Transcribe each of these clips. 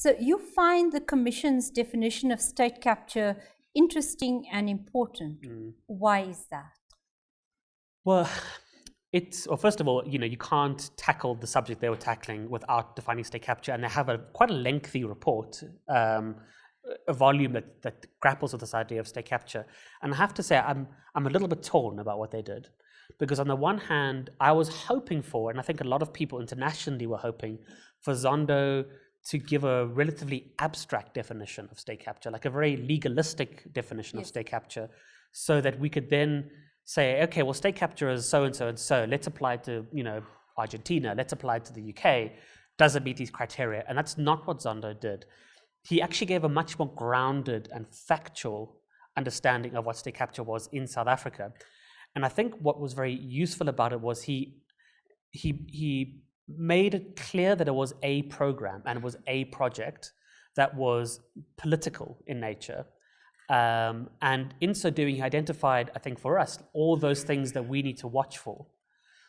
So you find the Commission's definition of state capture interesting and important. Why is that? Well, first of all, you can't tackle the subject they were tackling without defining state capture, and they have quite a lengthy report, a volume that grapples with this idea of state capture. And I have to say, I'm a little bit torn about what they did, because on the one hand, I was hoping for, and I think a lot of people internationally were hoping for Zondo to give a relatively abstract definition of state capture, like a very legalistic definition of state capture, so that we could then say, okay, well, state capture is so and so and so. Let's apply it to Argentina. Let's apply it to the UK. Does it meet these criteria? And that's not what Zondo did. He actually gave a much more grounded and factual understanding of what state capture was in South Africa. And I think what was very useful about it was he made it clear that it was a program and it was a project that was political in nature. And in so doing, he identified, I think for us, all those things that we need to watch for.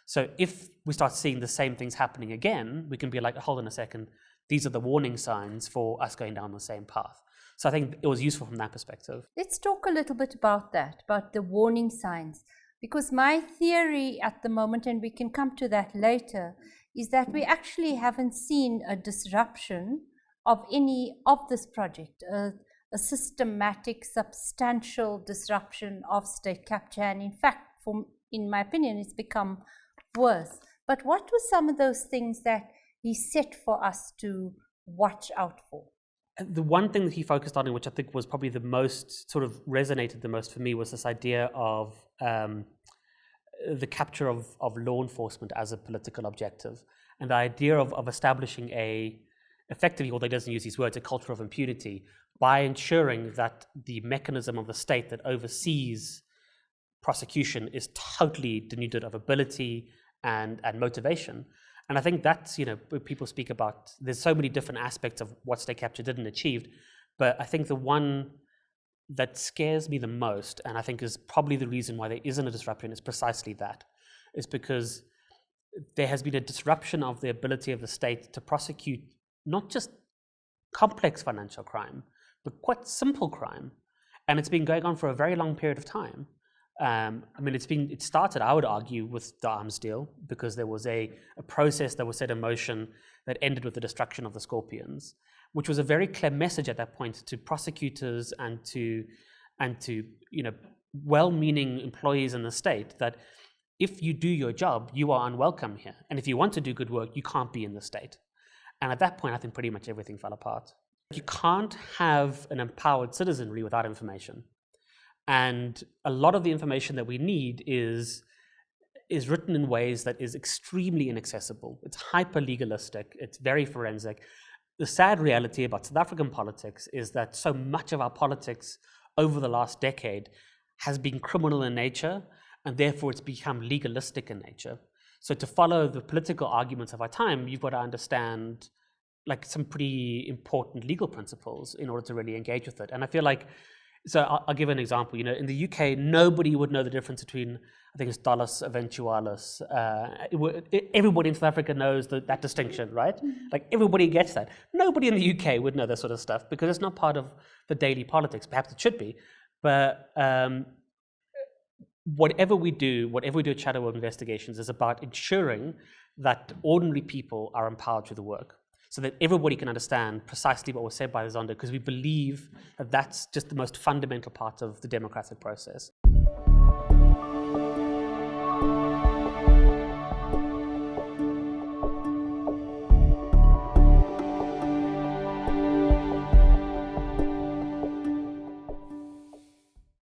So if we start seeing the same things happening again, we can be like, hold on a second, these are the warning signs for us going down the same path. So I think it was useful from that perspective. Let's talk a little bit about that, about the warning signs. Because my theory at the moment, and we can come to that later, is that we actually haven't seen a disruption of any of this project, a systematic, substantial disruption of state capture. And in fact, in my opinion, it's become worse. But what were some of those things that he set for us to watch out for? The one thing that he focused on, which I think was probably the most sort of resonated the most for me, was this idea of the capture of law enforcement as a political objective, and the idea of establishing effectively, although he doesn't use these words, a culture of impunity, by ensuring that the mechanism of the state that oversees prosecution is totally denuded of ability and motivation. And I think that's, people speak about, there's so many different aspects of what state capture did and achieved, but I think the one that scares me the most, and I think is probably the reason why there isn't a disruption, is precisely that. Is because there has been a disruption of the ability of the state to prosecute not just complex financial crime, but quite simple crime. And it's been going on for a very long period of time. It started, I would argue, with the arms deal, because there was a process that was set in motion that ended with the destruction of the Scorpions, which was a very clear message at that point to prosecutors and to well-meaning employees in the state that if you do your job, you are unwelcome here. And if you want to do good work, you can't be in the state. And at that point, I think pretty much everything fell apart. You can't have an empowered citizenry without information. And a lot of the information that we need is written in ways that is extremely inaccessible. It's hyper-legalistic. It's very forensic. The sad reality about South African politics is that so much of our politics over the last decade has been criminal in nature, and therefore it's become legalistic in nature. So to follow the political arguments of our time, you've got to understand like some pretty important legal principles in order to really engage with it. And I feel like, so I'll give an example. In the UK, nobody would know the difference between, I think it's dolus eventualis. Everybody in South Africa knows that distinction, right? Like everybody gets that. Nobody in the UK would know that sort of stuff because it's not part of the daily politics. Perhaps it should be, but whatever we do at Shadow Investigations is about ensuring that ordinary people are empowered to the work, so that everybody can understand precisely what was said by the Zondo, because we believe that that's just the most fundamental part of the democratic process.